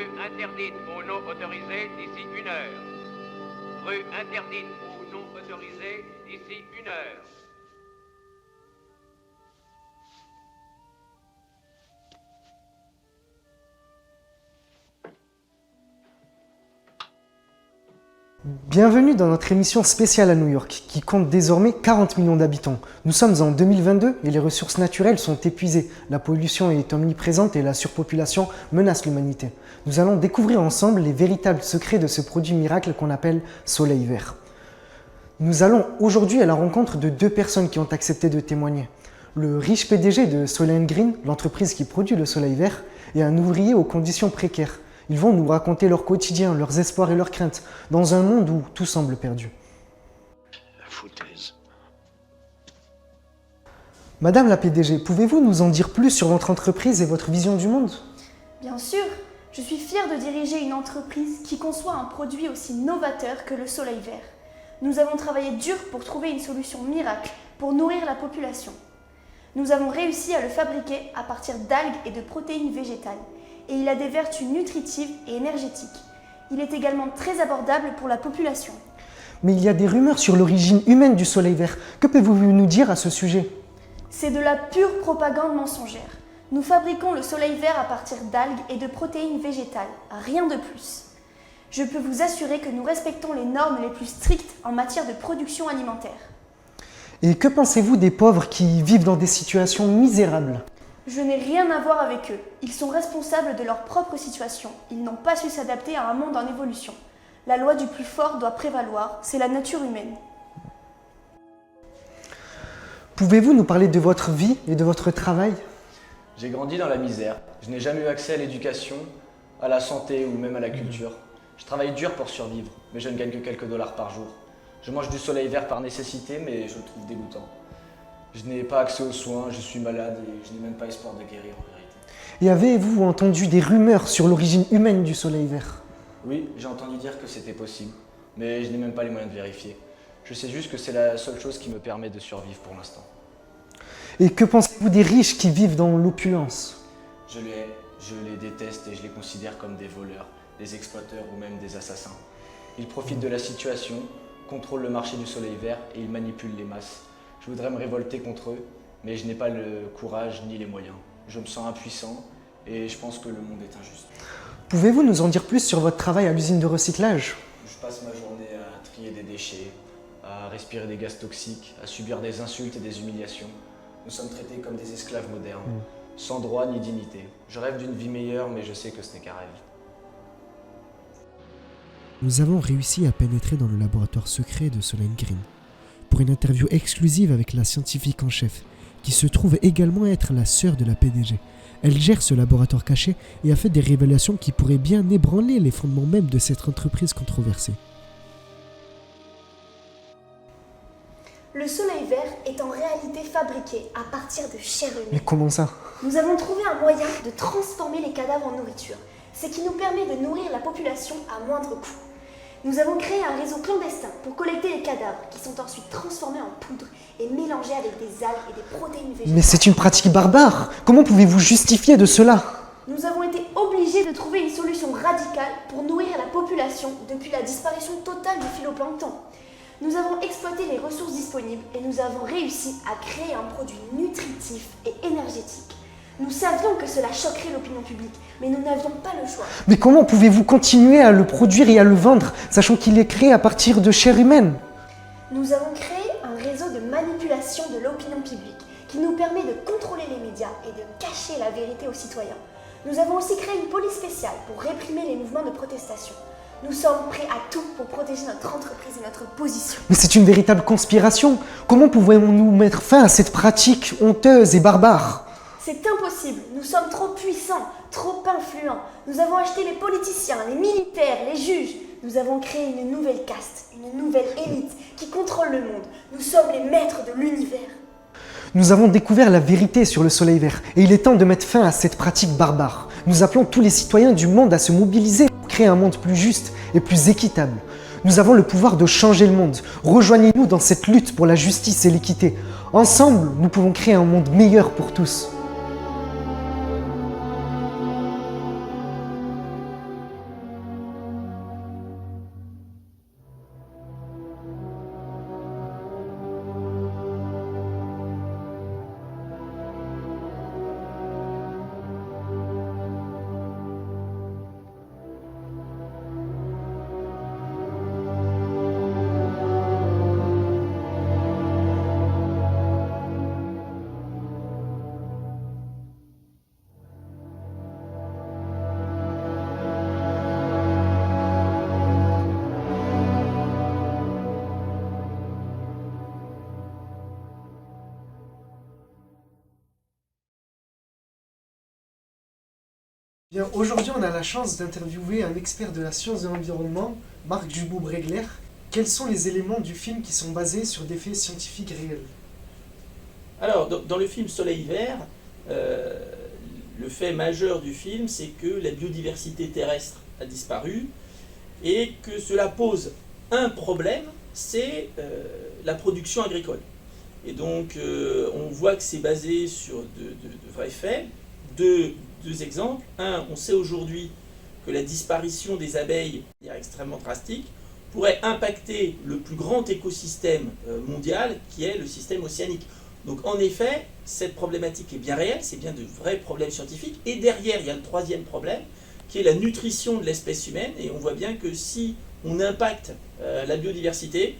Rue interdite aux non autorisés d'ici 1 heure. Rue interdite aux non autorisés d'ici 1 heure. Bienvenue dans notre émission spéciale à New York, qui compte désormais 40 millions d'habitants. Nous sommes en 2022 et les ressources naturelles sont épuisées, la pollution est omniprésente et la surpopulation menace l'humanité. Nous allons découvrir ensemble les véritables secrets de ce produit miracle qu'on appelle Soleil Vert. Nous allons aujourd'hui à la rencontre de 2 personnes qui ont accepté de témoigner. Le riche PDG de Soleil & Green, l'entreprise qui produit le Soleil Vert, et un ouvrier aux conditions précaires. Ils vont nous raconter leur quotidien, leurs espoirs et leurs craintes, dans un monde où tout semble perdu. La foutaise. Madame la PDG, pouvez-vous nous en dire plus sur votre entreprise et votre vision du monde? Bien sûr, je suis fière de diriger une entreprise qui conçoit un produit aussi novateur que le Soleil Vert. Nous avons travaillé dur pour trouver une solution miracle pour nourrir la population. Nous avons réussi à le fabriquer à partir d'algues et de protéines végétales. Et il a des vertus nutritives et énergétiques. Il est également très abordable pour la population. Mais il y a des rumeurs sur l'origine humaine du Soleil Vert. Que pouvez-vous nous dire à ce sujet? C'est de la pure propagande mensongère. Nous fabriquons le Soleil Vert à partir d'algues et de protéines végétales, rien de plus. Je peux vous assurer que nous respectons les normes les plus strictes en matière de production alimentaire. Et que pensez-vous des pauvres qui vivent dans des situations misérables? Je n'ai rien à voir avec eux. Ils sont responsables de leur propre situation. Ils n'ont pas su s'adapter à un monde en évolution. La loi du plus fort doit prévaloir, c'est la nature humaine. Pouvez-vous nous parler de votre vie et de votre travail? J'ai grandi dans la misère. Je n'ai jamais eu accès à l'éducation, à la santé ou même à la culture. Je travaille dur pour survivre, mais je ne gagne que quelques dollars par jour. Je mange du Soleil Vert par nécessité, mais je le trouve dégoûtant. Je n'ai pas accès aux soins, je suis malade et je n'ai même pas espoir de guérir en vérité. Et avez-vous entendu des rumeurs sur l'origine humaine du Soleil Vert? Oui, j'ai entendu dire que c'était possible, mais je n'ai même pas les moyens de vérifier. Je sais juste que c'est la seule chose qui me permet de survivre pour l'instant. Et que pensez-vous des riches qui vivent dans l'opulence? Je les déteste et je les considère comme des voleurs, des exploiteurs ou même des assassins. Ils profitent de la situation, contrôlent le marché du Soleil Vert et ils manipulent les masses. Je voudrais me révolter contre eux, mais je n'ai pas le courage ni les moyens. Je me sens impuissant et je pense que le monde est injuste. Pouvez-vous nous en dire plus sur votre travail à l'usine de recyclage? Je passe ma journée à trier des déchets, à respirer des gaz toxiques, à subir des insultes et des humiliations. Nous sommes traités comme des esclaves modernes, sans droit ni dignité. Je rêve d'une vie meilleure, mais je sais que ce n'est qu'un rêve. Nous avons réussi à pénétrer dans le laboratoire secret de Soleil & Green pour une interview exclusive avec la scientifique en chef, qui se trouve également être la sœur de la PDG. Elle gère ce laboratoire caché et a fait des révélations qui pourraient bien ébranler les fondements même de cette entreprise controversée. Le Soleil Vert est en réalité fabriqué à partir de chair humaine. Mais comment ça? Nous avons trouvé un moyen de transformer les cadavres en nourriture, ce qui nous permet de nourrir la population à moindre coût. Nous avons créé un réseau clandestin pour collecter les cadavres qui sont ensuite transformés en poudre et mélangés avec des algues et des protéines végétales. Mais c'est une pratique barbare! Comment pouvez-vous justifier de cela? Nous avons été obligés de trouver une solution radicale pour nourrir la population depuis la disparition totale du phytoplancton. Nous avons exploité les ressources disponibles et nous avons réussi à créer un produit nutritif et énergétique. Nous savions que cela choquerait l'opinion publique, mais nous n'avions pas le choix. Mais comment pouvez-vous continuer à le produire et à le vendre, sachant qu'il est créé à partir de chair humaine? Nous avons créé un réseau de manipulation de l'opinion publique qui nous permet de contrôler les médias et de cacher la vérité aux citoyens. Nous avons aussi créé une police spéciale pour réprimer les mouvements de protestation. Nous sommes prêts à tout pour protéger notre entreprise et notre position. Mais c'est une véritable conspiration! Comment pouvons-nous mettre fin à cette pratique honteuse et barbare? C'est impossible, nous sommes trop puissants, trop influents. Nous avons acheté les politiciens, les militaires, les juges. Nous avons créé une nouvelle caste, une nouvelle élite qui contrôle le monde. Nous sommes les maîtres de l'univers. Nous avons découvert la vérité sur le Soleil Vert et il est temps de mettre fin à cette pratique barbare. Nous appelons tous les citoyens du monde à se mobiliser pour créer un monde plus juste et plus équitable. Nous avons le pouvoir de changer le monde. Rejoignez-nous dans cette lutte pour la justice et l'équité. Ensemble, nous pouvons créer un monde meilleur pour tous. Bien, aujourd'hui, on a la chance d'interviewer un expert de la science de l'environnement, Marc Dubout-Bregler. Quels sont les éléments du film qui sont basés sur des faits scientifiques réels? Alors, dans le film Soleil Vert, le fait majeur du film, c'est que la biodiversité terrestre a disparu et que cela pose un problème, c'est la production agricole. Et donc, on voit que c'est basé sur de vrais faits. Deux exemples. Un, on sait aujourd'hui que la disparition des abeilles, de manière extrêmement drastique, pourrait impacter le plus grand écosystème mondial, qui est le système océanique. Donc en effet, cette problématique est bien réelle, c'est bien de vrais problèmes scientifiques. Et derrière, il y a le troisième problème, qui est la nutrition de l'espèce humaine. Et on voit bien que si on impacte la biodiversité,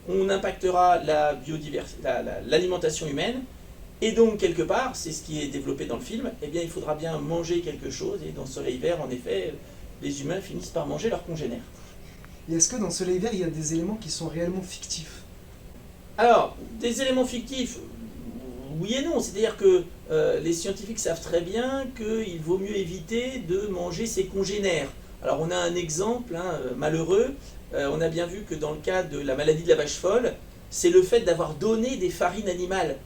on impactera l'alimentation humaine. Et donc, quelque part, c'est ce qui est développé dans le film, eh bien, il faudra bien manger quelque chose. Et dans Soleil Vert, en effet, les humains finissent par manger leurs congénères. Et est-ce que dans Soleil Vert, il y a des éléments qui sont réellement fictifs? Alors, des éléments fictifs, oui et non. C'est-à-dire que les scientifiques savent très bien qu'il vaut mieux éviter de manger ses congénères. Alors, on a un exemple malheureux. On a bien vu que dans le cas de la maladie de la vache folle, c'est le fait d'avoir donné des farines animales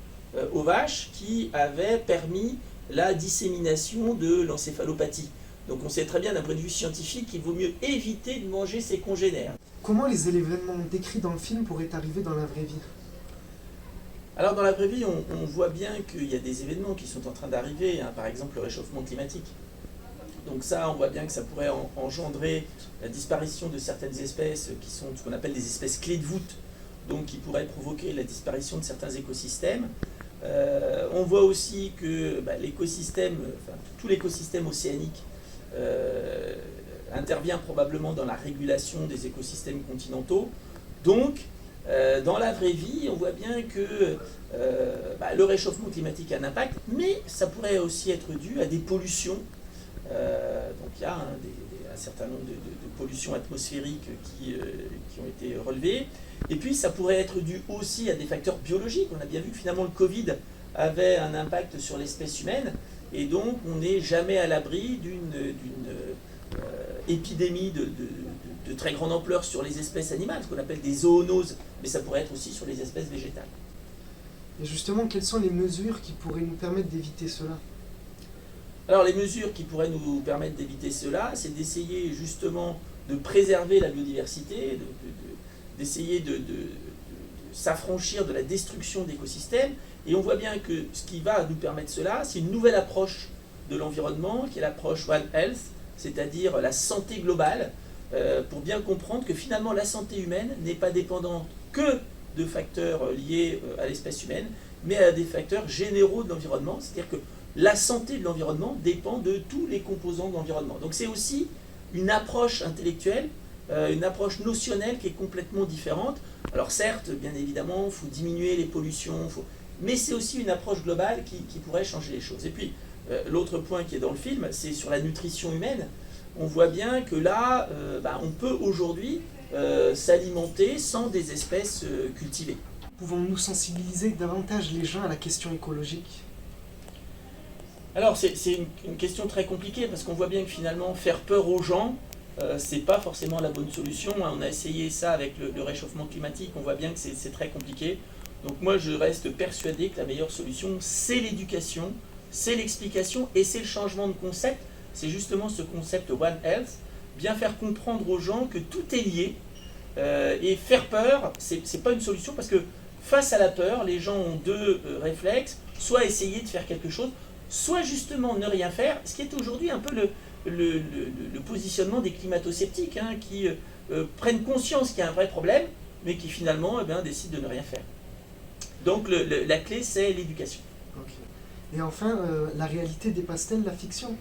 aux vaches qui avait permis la dissémination de l'encéphalopathie. Donc on sait très bien d'un point de vue scientifique qu'il vaut mieux éviter de manger ses congénères. Comment les événements décrits dans le film pourraient arriver dans la vraie vie? Alors dans la vraie vie, on voit bien qu'il y a des événements qui sont en train d'arriver, par exemple le réchauffement climatique. Donc ça, on voit bien que ça pourrait engendrer la disparition de certaines espèces qui sont ce qu'on appelle des espèces clés de voûte, donc qui pourraient provoquer la disparition de certains écosystèmes. On voit aussi que l'écosystème, tout l'écosystème océanique intervient probablement dans la régulation des écosystèmes continentaux. Donc, dans la vraie vie, on voit bien que le réchauffement climatique a un impact, mais ça pourrait aussi être dû à des pollutions. Donc il y a un certain nombre de pollutions atmosphériques qui ont été relevées. Et puis ça pourrait être dû aussi à des facteurs biologiques. On a bien vu que finalement le Covid avait un impact sur l'espèce humaine. Et donc on n'est jamais à l'abri d'une épidémie de très grande ampleur sur les espèces animales, ce qu'on appelle des zoonoses. Mais ça pourrait être aussi sur les espèces végétales. Et justement, quelles sont les mesures qui pourraient nous permettre d'éviter cela? Alors les mesures qui pourraient nous permettre d'éviter cela, c'est d'essayer justement de préserver la biodiversité, d'essayer de s'affranchir de la destruction d'écosystèmes. Et on voit bien que ce qui va nous permettre cela, c'est une nouvelle approche de l'environnement, qui est l'approche One Health, c'est-à-dire la santé globale, pour bien comprendre que finalement la santé humaine n'est pas dépendante que de facteurs liés à l'espèce humaine, mais à des facteurs généraux de l'environnement, c'est-à-dire que la santé de l'environnement dépend de tous les composants de l'environnement. Donc c'est aussi une approche intellectuelle, une approche notionnelle qui est complètement différente. Alors certes, bien évidemment, il faut diminuer les pollutions, mais c'est aussi une approche globale qui pourrait changer les choses. Et puis, l'autre point qui est dans le film, c'est sur la nutrition humaine. On voit bien que là, on peut aujourd'hui s'alimenter sans des espèces cultivées. Pouvons-nous sensibiliser davantage les gens à la question écologique? Alors c'est une question très compliquée parce qu'on voit bien que finalement faire peur aux gens, c'est pas forcément la bonne solution. On a essayé ça avec le réchauffement climatique, on voit bien que c'est très compliqué. Donc moi je reste persuadé que la meilleure solution c'est l'éducation, c'est l'explication et c'est le changement de concept. C'est justement ce concept One Health, bien faire comprendre aux gens que tout est lié et faire peur, c'est pas une solution parce que face à la peur, les gens ont deux réflexes, soit essayer de faire quelque chose, soit justement ne rien faire, ce qui est aujourd'hui un peu le positionnement des climato-sceptiques, qui prennent conscience qu'il y a un vrai problème, mais qui finalement décident de ne rien faire. Donc la clé, c'est l'éducation. Okay. Et enfin, la réalité dépasse-t-elle la fiction?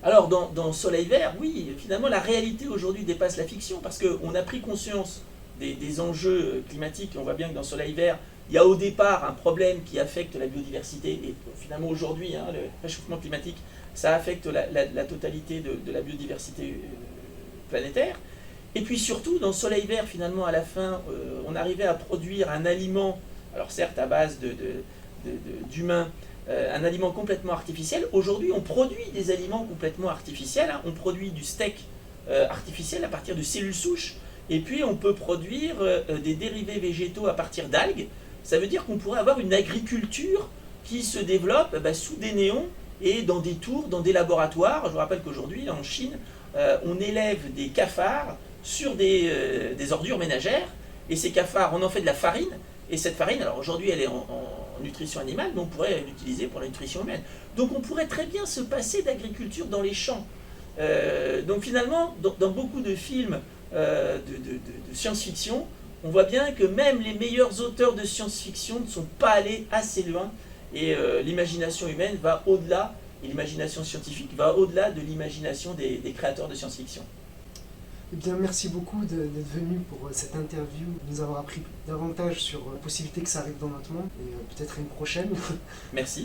Alors dans Soleil Vert, oui, finalement la réalité aujourd'hui dépasse la fiction, parce qu'on a pris conscience des enjeux climatiques, et on voit bien que dans Soleil Vert, il y a au départ un problème qui affecte la biodiversité, et finalement aujourd'hui, le réchauffement climatique, ça affecte la totalité de la biodiversité planétaire. Et puis surtout, dans Soleil Vert, finalement, à la fin, on arrivait à produire un aliment, alors certes à base d'humains, un aliment complètement artificiel. Aujourd'hui, on produit des aliments complètement artificiels. On produit du steak artificiel à partir de cellules souches. Et puis, on peut produire des dérivés végétaux à partir d'algues. Ça veut dire qu'on pourrait avoir une agriculture qui se développe sous des néons et dans des tours, dans des laboratoires. Je vous rappelle qu'aujourd'hui, en Chine, on élève des cafards sur des ordures ménagères. Et ces cafards, on en fait de la farine. Et cette farine, alors aujourd'hui, elle est en nutrition animale, mais on pourrait l'utiliser pour la nutrition humaine. Donc on pourrait très bien se passer d'agriculture dans les champs. Donc finalement, dans beaucoup de films de science-fiction, on voit bien que même les meilleurs auteurs de science-fiction ne sont pas allés assez loin. Et l'imagination humaine va au-delà, et l'imagination scientifique va au-delà de l'imagination des créateurs de science-fiction. Eh bien, merci beaucoup d'être venu pour cette interview, de nous avoir appris davantage sur la possibilité que ça arrive dans notre monde, et peut-être une prochaine. Merci.